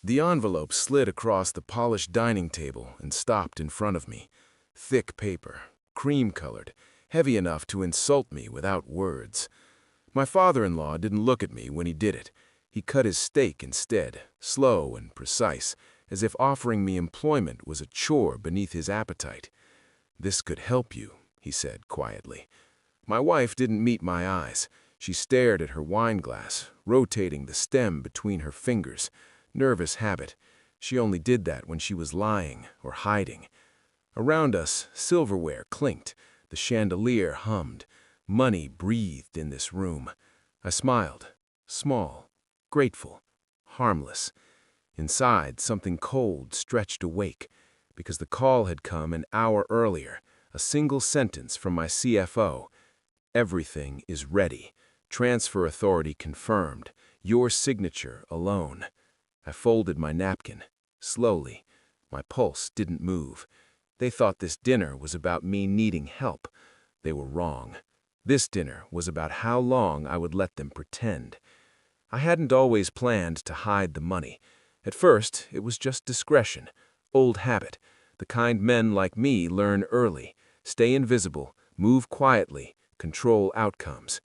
The envelope slid across the polished dining table and stopped in front of me. Thick paper, cream-colored, heavy enough to insult me without words. My father-in-law didn't look at me when he did it. He cut his steak instead, slow and precise, as if offering me employment was a chore beneath his appetite. "This could help you," he said quietly. My wife didn't meet my eyes. She stared at her wine glass, rotating the stem between her fingers. Nervous habit. She only did that when she was lying or hiding. Around us, silverware clinked. The chandelier hummed. Money breathed in this room. I smiled. Small, grateful, harmless. Inside, something cold stretched awake, because the call had come an hour earlier, a single sentence from my CFO. "Everything is ready. Transfer authority confirmed. Your signature alone." I folded my napkin, slowly. My pulse didn't move. They thought this dinner was about me needing help. They were wrong. This dinner was about how long I would let them pretend. I hadn't always planned to hide the money. At first, it was just discretion, old habit, the kind men like me learn early. Stay invisible, move quietly, control outcomes.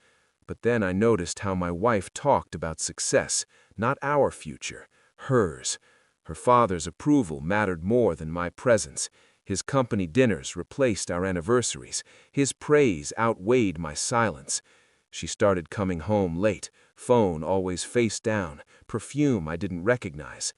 But then I noticed how my wife talked about success, not our future, hers. Her father's approval mattered more than my presence. His company dinners replaced our anniversaries. His praise outweighed my silence. She started coming home late, phone always face down, perfume I didn't recognize.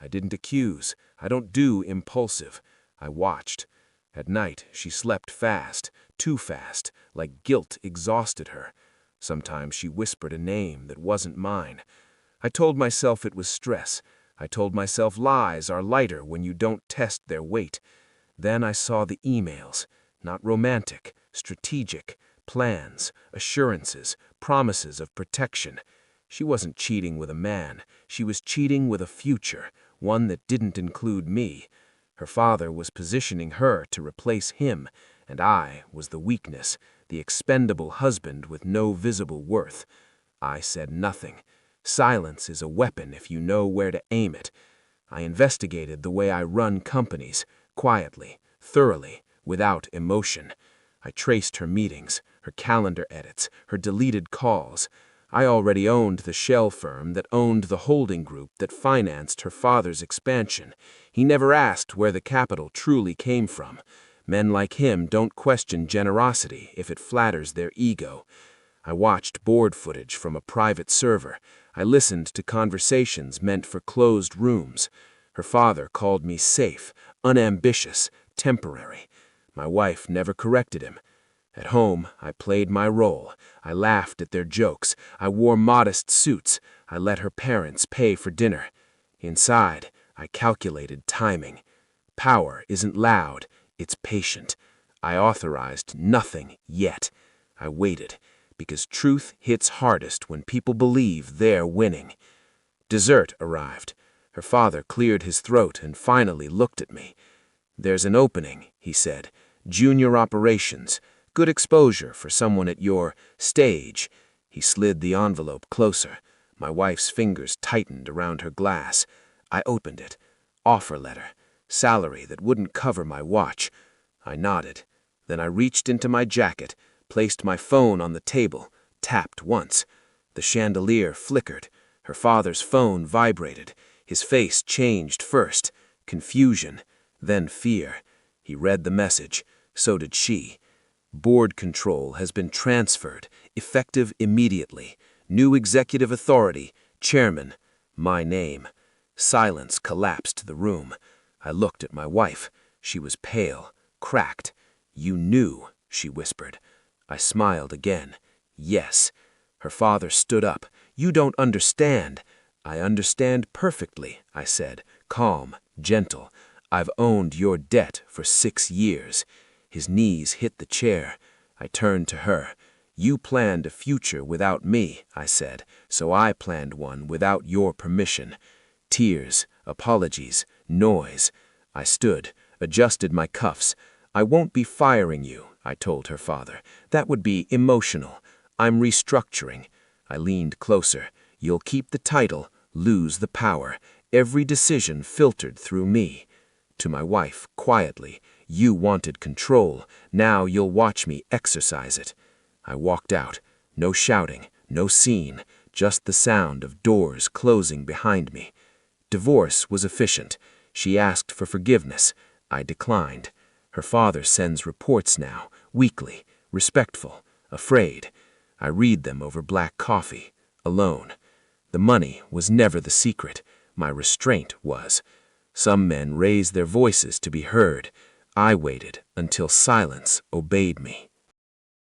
I didn't accuse. I don't do impulsive. I watched. At night, she slept fast, too fast, like guilt exhausted her. Sometimes she whispered a name that wasn't mine. I told myself it was stress. I told myself lies are lighter when you don't test their weight. Then I saw the emails. Not romantic, strategic, plans, assurances, promises of protection. She wasn't cheating with a man. She was cheating with a future, one that didn't include me. Her father was positioning her to replace him, and I was the weakness, the expendable husband with no visible worth. I said nothing. Silence is a weapon if you know where to aim it. I investigated the way I run companies, quietly, thoroughly, without emotion. I traced her meetings, her calendar edits, her deleted calls. I already owned the shell firm that owned the holding group that financed her father's expansion. He never asked where the capital truly came from. Men like him don't question generosity if it flatters their ego. I watched board footage from a private server. I listened to conversations meant for closed rooms. Her father called me safe, unambitious, temporary. My wife never corrected him. At home, I played my role. I laughed at their jokes. I wore modest suits. I let her parents pay for dinner. Inside, I calculated timing. Power isn't loud, it's patient. I authorized nothing yet. I waited, because truth hits hardest when people believe they're winning. Dessert arrived. Her father cleared his throat and finally looked at me. "There's an opening," he said. "Junior operations. Good exposure for someone at your stage." He slid the envelope closer. My wife's fingers tightened around her glass. I opened it. Offer letter. Salary that wouldn't cover my watch. I nodded. Then I reached into my jacket, placed my phone on the table, tapped once. The chandelier flickered. Her father's phone vibrated. His face changed first. Confusion, then fear. He read the message. So did she. "Board control has been transferred, effective immediately. New executive authority, chairman, my name." Silence collapsed the room. I looked at my wife. She was pale, cracked. "You knew," she whispered. I smiled again. "Yes." Her father stood up. "You don't understand." "I understand perfectly," I said, calm, gentle. "I've owned your debt for 6 years." His knees hit the chair. I turned to her. "You planned a future without me," I said, "so I planned one without your permission." Tears, apologies, noise. I stood, adjusted my cuffs. "I won't be firing you," I told her father. "That would be emotional. I'm restructuring." I leaned closer. "You'll keep the title, lose the power. Every decision filtered through me. To my wife, quietly, "You wanted control. Now you'll watch me exercise it." I walked out. No shouting, no scene, just the sound of doors closing behind me. Divorce was efficient. She asked for forgiveness. I declined. Her father sends reports now, weekly, respectful, afraid. I read them over black coffee, alone. The money was never the secret. My restraint was. Some men raised their voices to be heard. I waited until silence obeyed me.